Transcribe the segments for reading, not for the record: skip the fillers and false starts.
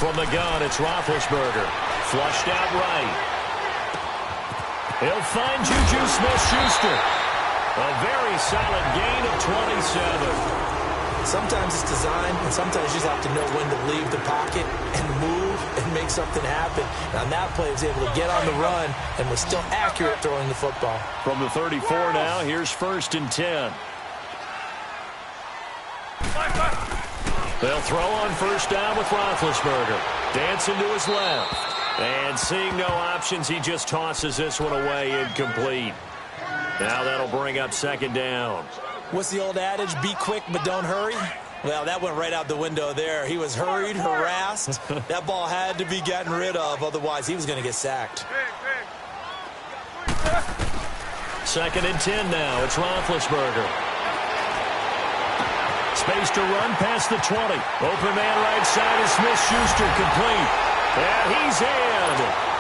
From the gun, it's Roethlisberger. Flushed out right. He'll find Juju Smith-Schuster. A very solid gain of 27. Sometimes it's design, and sometimes you just have to know when to leave the pocket and move and make something happen. And on that play, he was able to get on the run and was still accurate throwing the football. From the 34 now, here's 1st and 10. They'll throw on 1st down with Roethlisberger. Dancing to his left. And seeing no options, he just tosses this one away incomplete. Now that'll bring up 2nd down. What's the old adage? Be quick, but don't hurry. Well, that went right out the window there. He was hurried, harassed. That ball had to be gotten rid of. Otherwise, he was going to get sacked. 2nd and 10 now. It's Roethlisberger. Space to run past the 20. Open man right side is Smith-Schuster, complete. And he's in.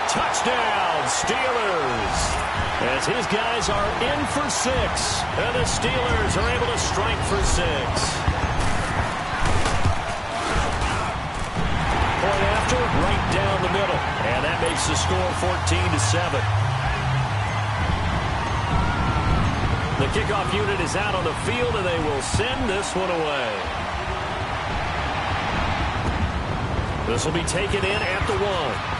Touchdown, Steelers. As his guys are in for 6. And the Steelers are able to strike for 6. Point after, right down the middle. And that makes the score 14-7. The kickoff unit is out on the field, and they will send this one away. This will be taken in at the 1.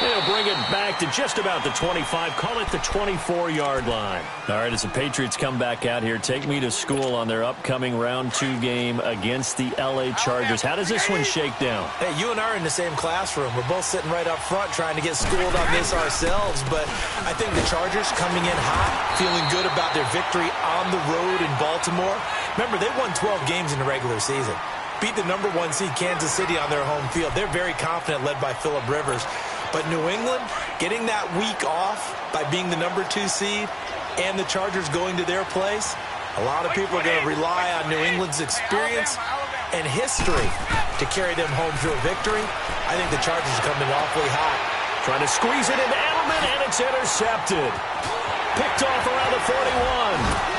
They'll bring it back to just about the 25. Call it the 24-yard line. All right, as the Patriots come back out here, take me to school on their upcoming round 2 game against the L.A. Chargers. How does this one shake down? Hey, you and I are in the same classroom. We're both sitting right up front trying to get schooled on this ourselves. But I think the Chargers coming in hot, feeling good about their victory on the road in Baltimore. Remember, they won 12 games in the regular season. Beat the number 1 seed Kansas City on their home field. They're very confident, led by Phillip Rivers. But New England, getting that week off by being the number 2 seed and the Chargers going to their place, a lot of people are going to rely on New England's experience and history to carry them home to a victory. I think the Chargers are coming awfully hot. Trying to squeeze it into Edelman, and it's intercepted. Picked off around the 41.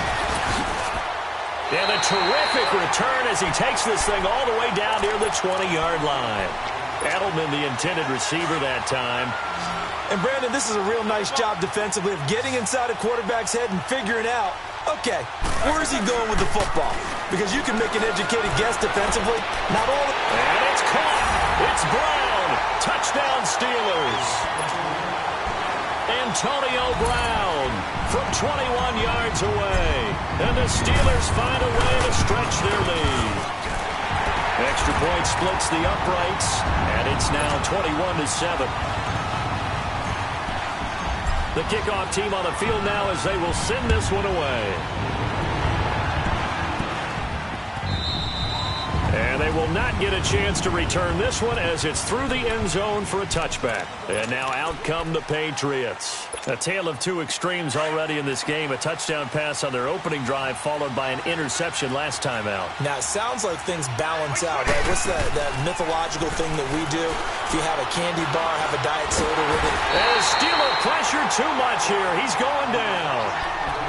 And a terrific return as he takes this thing all the way down near the 20-yard line. Edelman, the intended receiver that time. And, Brandon, this is a real nice job defensively of getting inside a quarterback's head and figuring out, okay, where is he going with the football? Because you can make an educated guess defensively. Not all. And it's caught. It's Brown. Touchdown, Steelers. Antonio Brown from 21 yards away. And the Steelers find a way to stretch their lead. Extra point splits the uprights, and it's now 21-7. The kickoff team on the field now as they will send this one away. And they will not get a chance to return this one as it's through the end zone for a touchback. And now out come the Patriots. A tale of 2 extremes already in this game. A touchdown pass on their opening drive followed by an interception last time out. Now, it sounds like things balance out, right? What's that mythological thing that we do? If you have a candy bar, have a diet soda with it. And Steeler pressure too much here. He's going down.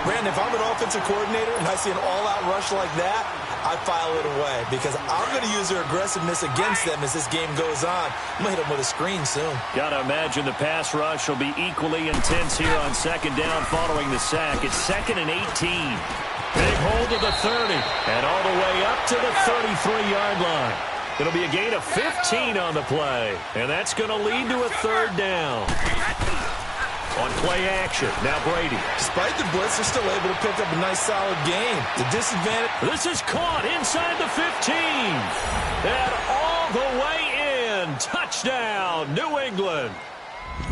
Brandon, if I'm an offensive coordinator and I see an all-out rush like that, I file it away because I'm going to use their aggressiveness against them as this game goes on. I'm going to hit them with a screen soon. Got to imagine the pass rush will be equally intense here on 2nd down following the sack. It's 2nd and 18. Big hold to the 30 and all the way up to the 33-yard line. It'll be a gain of 15 on the play, and that's going to lead to a 3rd down. On play action, now Brady. Despite the blitz, they're still able to pick up a nice solid game. The disadvantage. This is caught inside the 15. And all the way in. Touchdown, New England.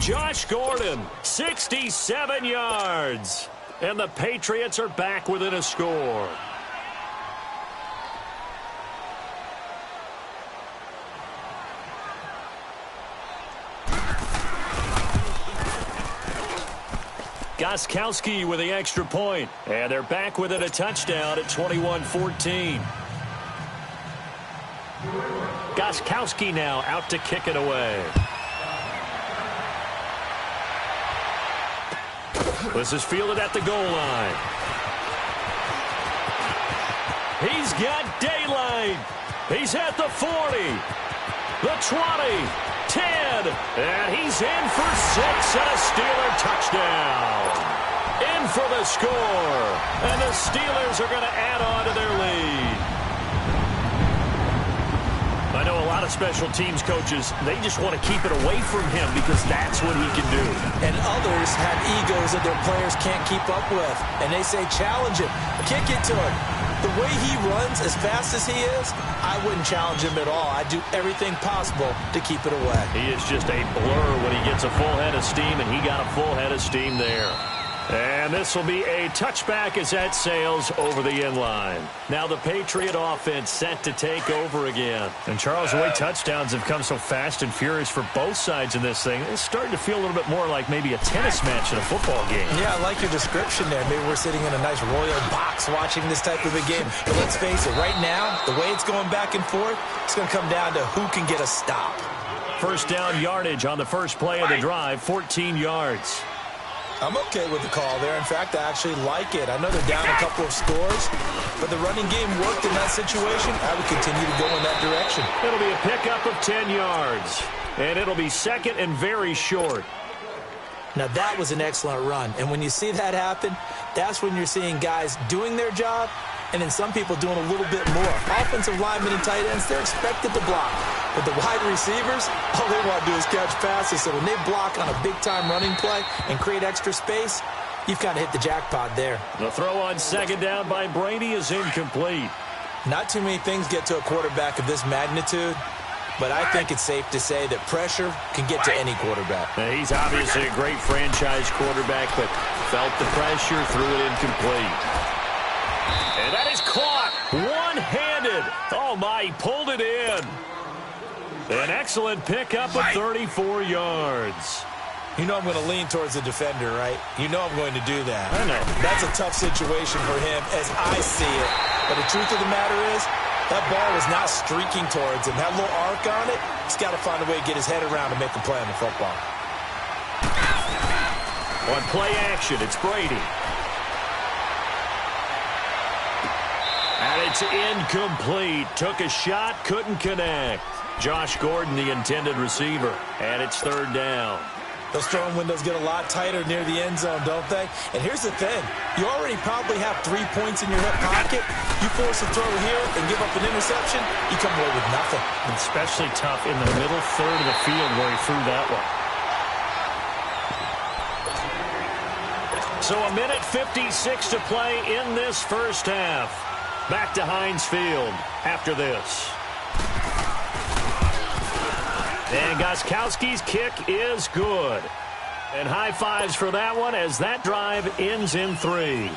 Josh Gordon, 67 yards. And the Patriots are back within a score. Gostkowski with the extra point. And they're back within a touchdown at 21-14. Gostkowski now out to kick it away. This is fielded at the goal line. He's got daylight. He's at the 40, the 20, 10, and he's in for 6 and a Steeler touchdown. In for the score, and the Steelers are going to add on to their lead. I know a lot of special teams coaches, they just want to keep it away from him because that's what he can do. And others have egos that their players can't keep up with. And they say, challenge him, kick it to him. The way he runs as fast as he is, I wouldn't challenge him at all. I'd do everything possible to keep it away. He is just a blur when he gets a full head of steam, and he got a full head of steam there. And this will be a touchback as that sails over the end line. Now the Patriot offense set to take over again. And Charles, the way touchdowns have come so fast and furious for both sides in this thing, it's starting to feel a little bit more like maybe a tennis match in a football game. Yeah, I like your description there. Maybe we're sitting in a nice royal box watching this type of a game. But let's face it, right now, the way it's going back and forth, it's going to come down to who can get a stop. First down yardage on the first play of the drive, 14 yards. I'm okay with the call there. In fact, I actually like it. I know they're down a couple of scores, but the running game worked in that situation. I would continue to go in that direction. It'll be a pickup of 10 yards, and it'll be second and very short. Now, that was an excellent run, and when you see that happen, that's when you're seeing guys doing their job and then some people doing a little bit more. Offensive linemen and tight ends, they're expected to block. But the wide receivers, all they want to do is catch passes. So when they block on a big-time running play and create extra space, you've kind of hit the jackpot there. The throw on second down by Brady is incomplete. Not too many things get to a quarterback of this magnitude, but I think it's safe to say that pressure can get to any quarterback. Now, he's obviously a great franchise quarterback, but felt the pressure, threw it incomplete. And that is caught one-handed. Oh, my, he pulled it in. An excellent pickup of 34 yards. You know I'm going to lean towards the defender, right? You know I'm going to do that. I know. That's a tough situation for him as I see it. But the truth of the matter is, that ball was not streaking towards him. That little arc on it, he's got to find a way to get his head around and make a play on the football. On play action, it's Brady. And it's incomplete. Took a shot, couldn't connect. Josh Gordon, the intended receiver. And it's third down. Those throwing windows get a lot tighter near the end zone, don't they? And here's the thing. You already probably have 3 points in your hip pocket. You force a throw here and give up an interception, you come away with nothing. Especially tough in the middle third of the field where he threw that one. So a minute 56 to play in this first half. Back to Heinz Field after this. And Gostkowski's kick is good. And high fives for that one as that drive ends in 3.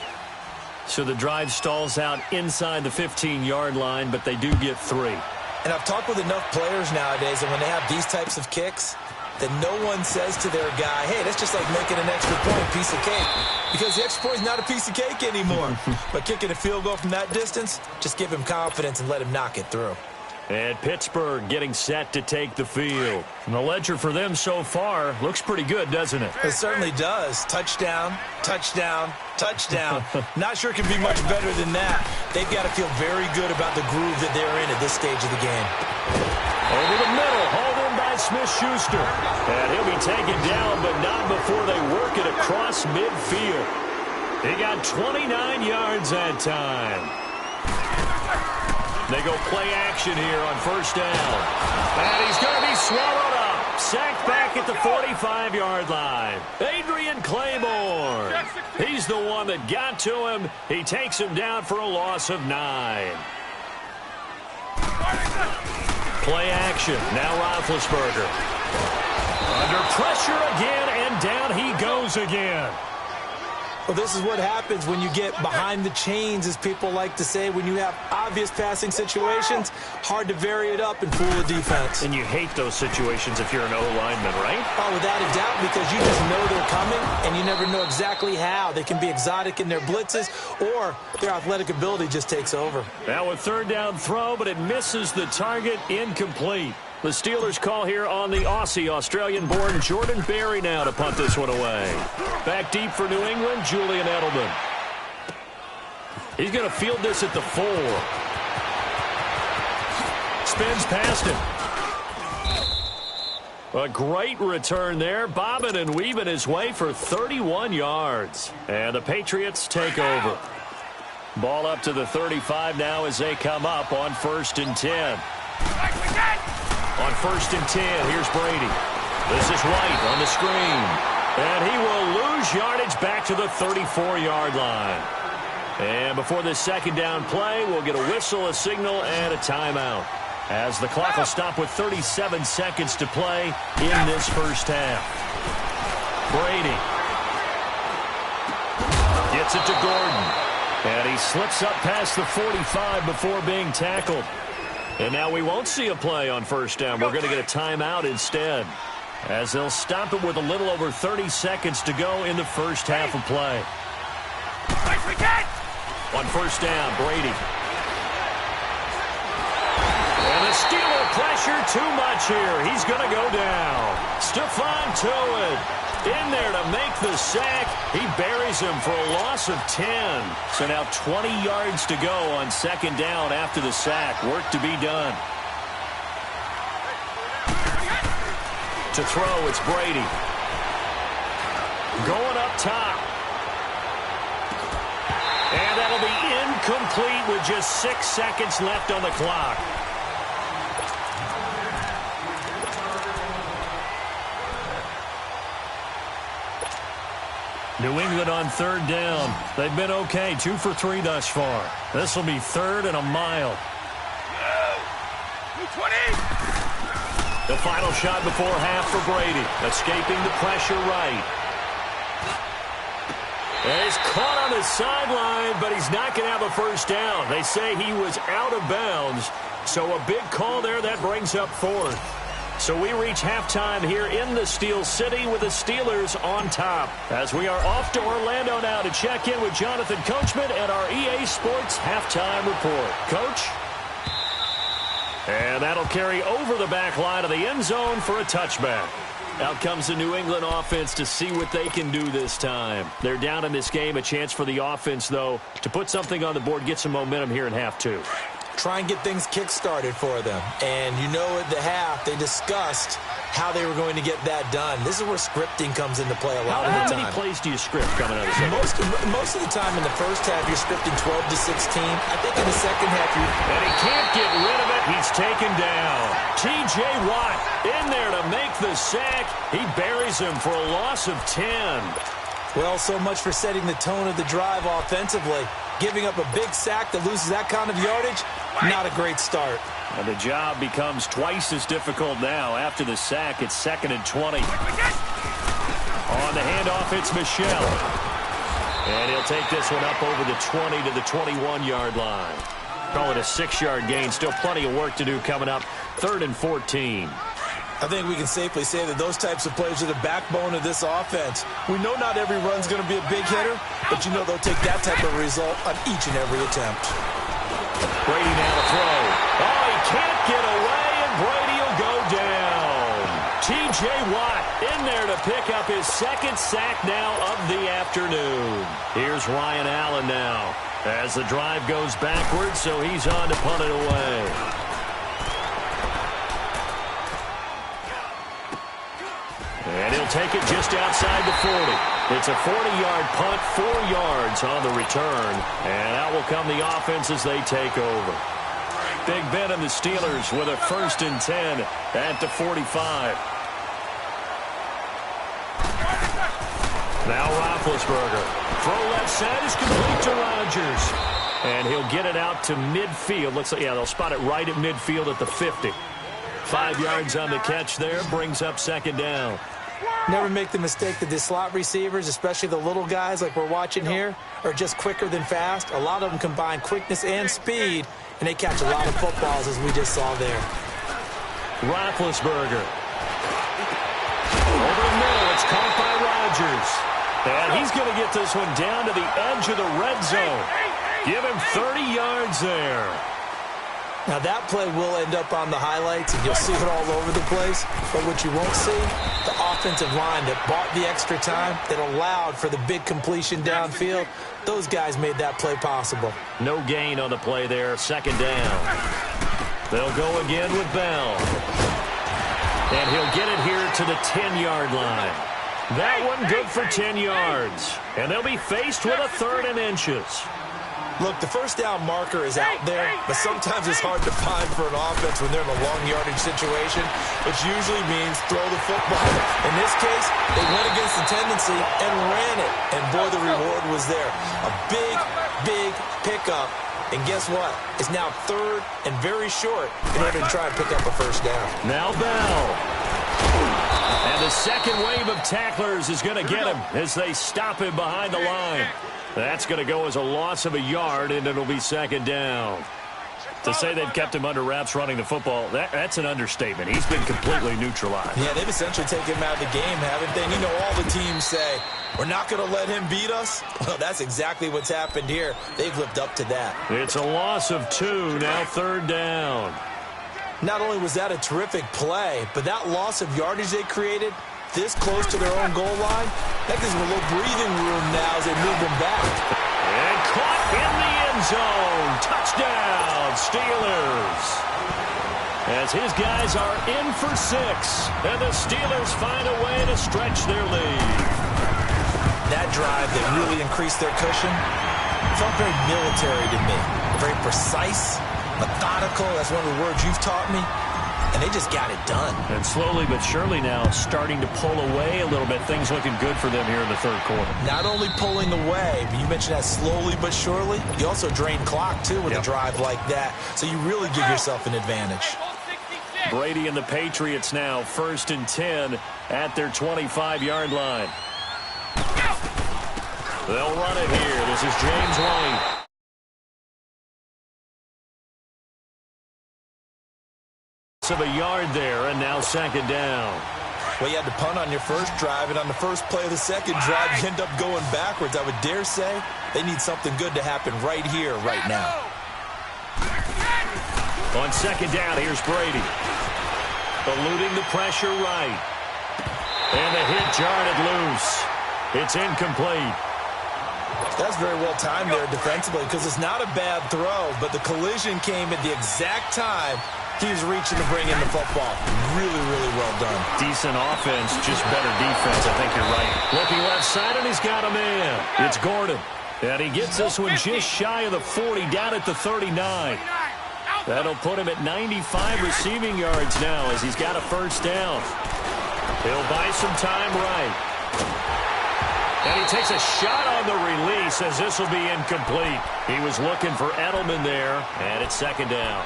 So the drive stalls out inside the 15-yard line, but they do get 3. And I've talked with enough players nowadays, and when they have these types of kicks, that no one says to their guy, hey, that's just like making an extra point, piece of cake. Because the extra point is not a piece of cake anymore. But kicking a field goal from that distance, just give him confidence and let him knock it through. And Pittsburgh getting set to take the field. And the ledger for them so far looks pretty good, doesn't it? It certainly does. Touchdown, touchdown, touchdown. Not sure it can be much better than that. They've got to feel very good about the groove that they're in at this stage of the game. Over the middle, hauled in by Smith-Schuster. And he'll be taken down, but not before they work it across midfield. He got 29 yards that time. They go play action here on first down. And he's going to be swallowed up. Sacked back at the 45-yard line. Adrian Claiborne. He's the one that got to him. He takes him down for a loss of 9. Play action. Now Roethlisberger. Under pressure again, and down he goes again. Well, this is what happens when you get behind the chains, as people like to say. When you have obvious passing situations, hard to vary it up and fool the defense. And you hate those situations if you're an O-lineman, right? Oh, without a doubt, because you just know they're coming, and you never know exactly how. They can be exotic in their blitzes, or their athletic ability just takes over. Now a third down throw, but it misses the target, incomplete. The Steelers call here on the Aussie, Australian-born Jordan Berry now to punt this one away. Back deep for New England, Julian Edelman. He's going to field this at the 4. spins past him. A great return there, bobbing and weaving his way for 31 yards. And the Patriots take over. Ball up to the 35 now as they come up on 1st and 10. On 1st and 10, here's Brady. This is White on the screen. And he will lose yardage back to the 34-yard line. And before this second down play, we'll get a whistle, a signal, and a timeout, as the clock will stop with 37 seconds to play in this first half. Brady gets it to Gordon. And he slips up past the 45 before being tackled. And now we won't see a play on 1st down. We're going to get a timeout instead, as they'll stop it with a little over 30 seconds to go in the first half of play. On 1st down, Brady. And the Steeler pressure too much here. He's going to go down. Stephon Tuitt in there to make the sack. He buries him for a loss of 10. So now 20 yards to go on 2nd down after the sack. Work to be done. To throw, it's Brady. Going up top. And that'll be incomplete with just 6 seconds left on the clock. New England on 3rd down. They've been okay, 2 for 3 thus far. This will be 3rd and a mile. The final shot before half for Brady. Escaping the pressure right. And he's caught on the sideline, but he's not going to have a 1st down. They say he was out of bounds. So a big call there. That brings up 4th. So we reach halftime here in the Steel City with the Steelers on top, as we are off to Orlando now to check in with Jonathan Coachman and our EA Sports halftime report. Coach? And that'll carry over the back line of the end zone for a touchback. Out comes the New England offense to see what they can do this time. They're down in this game. A chance for the offense, though, to put something on the board, get some momentum here in half 2. Try and get things kick-started for them. And you know at the half, they discussed how they were going to get that done. This is where scripting comes into play a lot of the time. How many plays do you script coming out of the second? Most of the time in the first half, you're scripting 12 to 16. I think in the second half, And he can't get rid of it. He's taken down. T.J. Watt in there to make the sack. He buries him for a loss of 10. Well, so much for setting the tone of the drive offensively. Giving up a big sack that loses that kind of yardage, not a great start. And the job becomes twice as difficult now. After the sack, it's 2nd and 20. On the handoff, it's Michel. And he'll take this one up over the 20 to the 21-yard line. Call it a 6-yard gain. Still plenty of work to do coming up. 3rd and 14. I think we can safely say that those types of plays are the backbone of this offense. We know not every run's going to be a big hitter, but you know they'll take that type of result on each and every attempt. Brady now to throw. Oh, he can't get away, and Brady will go down. T.J. Watt in there to pick up his 2nd sack now of the afternoon. Here's Ryan Allen now as the drive goes backwards, so he's on to punt it away. And he'll take it just outside the 40. It's a 40-yard punt, 4 yards on the return. And out will come the offense as they take over. Big Ben and the Steelers with a 1st and 10 at the 45. Now Roethlisberger. Throw left side is complete to Rodgers. And he'll get it out to midfield. Looks like, yeah, they'll spot it right at midfield at the 50. 5 yards on the catch there. Brings up 2nd down. Never make the mistake that the slot receivers, especially the little guys like we're watching here, are just quicker than fast. A lot of them combine quickness and speed, and they catch a lot of footballs, as we just saw there. Roethlisberger. Over the middle, it's caught by Rodgers. And he's going to get this one down to the edge of the red zone. Give him 30 yards there. Now, that play will end up on the highlights, and you'll see it all over the place. But what you won't see, the offensive line that bought the extra time, that allowed for the big completion downfield, those guys made that play possible. No gain on the play there. 2nd down. They'll go again with Bell. And he'll get it here to the 10-yard line. That one good for 10 yards. And they'll be faced with a 3rd and inches. Look, the first down marker is out there, but sometimes it's hard to find for an offense when they're in a long yardage situation, which usually means throw the football. In this case, they went against the tendency and ran it. And boy, the reward was there. A big, big pickup. And guess what? It's now 3rd and very short in order to try and pick up a first down. Now Bell. And the second wave of tacklers is going to get him as they stop him behind the line. That's going to go as a loss of a yard, and it'll be 2nd down. To say they've kept him under wraps running the football, that's an understatement. He's been completely neutralized. Yeah, they've essentially taken him out of the game, haven't they? And you know, all the teams say, we're not going to let him beat us. Well, that's exactly what's happened here. They've lived up to that. It's a loss of 2, now 3rd down. Not only was that a terrific play, but that loss of yardage they created this close to their own goal line, that gives them a little breathing room now as they move them back. And caught in the end zone. Touchdown, Steelers. As his guys are in for 6, and the Steelers find a way to stretch their lead. That drive that really increased their cushion felt very military to me. Very precise, methodical. That's one of the words you've taught me. And they just got it done. And slowly but surely now starting to pull away a little bit. Things looking good for them here in the 3rd quarter. Not only pulling away, but you mentioned that slowly but surely. You also drain clock, too, with a drive like that. So you really give yourself an advantage. Brady and the Patriots now 1st and 10 at their 25-yard line. They'll run it here. This is James White. Of a yard there, and now 2nd down. Well, you had to punt on your first drive, and on the first play of the second drive, you end up going backwards. I would dare say they need something good to happen right here, right now. On 2nd down, here's Brady. Eluding the pressure right. And the hit jarred it loose. It's incomplete. That's very well timed there defensively because it's not a bad throw, but the collision came at the exact time he was reaching to bring in the football. Really, really well done. Decent offense, just better defense. I think you're right. Looking left side, and he's got a man. It's Gordon. And he gets this one just shy of the 40, down at the 39. That'll put him at 95 receiving yards now as he's got a first down. He'll buy some time right. And he takes a shot on the release as this will be incomplete. He was looking for Edelman there, and it's 2nd down.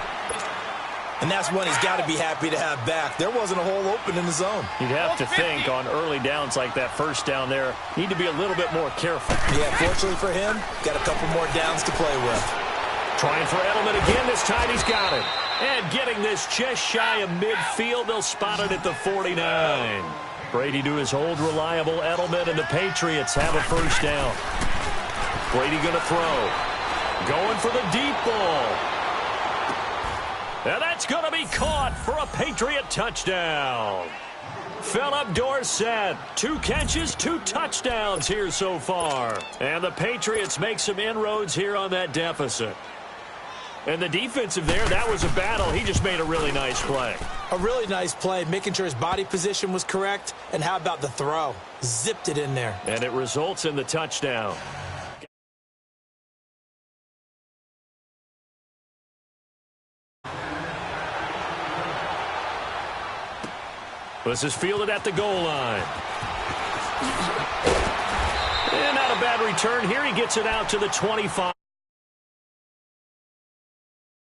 And that's one he's got to be happy to have back. There wasn't a hole open in the zone. You'd have to think on early downs like that first down there, need to be a little bit more careful. Yeah, fortunately for him, got a couple more downs to play with. Trying for Edelman again. This time he's got it. And getting this just shy of midfield. They'll spot it at the 49. Brady to his old reliable Edelman, and the Patriots have a first down. Brady going to throw. Going for the deep ball. And that's going to be caught for a Patriot touchdown. Philip Dorsett, 2 catches, 2 touchdowns here so far. And the Patriots make some inroads here on that deficit. And the defensive there, that was a battle. He just made a really nice play. A really nice play, making sure his body position was correct. And how about the throw? Zipped it in there. And it results in the touchdown. This is fielded at the goal line. And not a bad return here. He gets it out to the 25.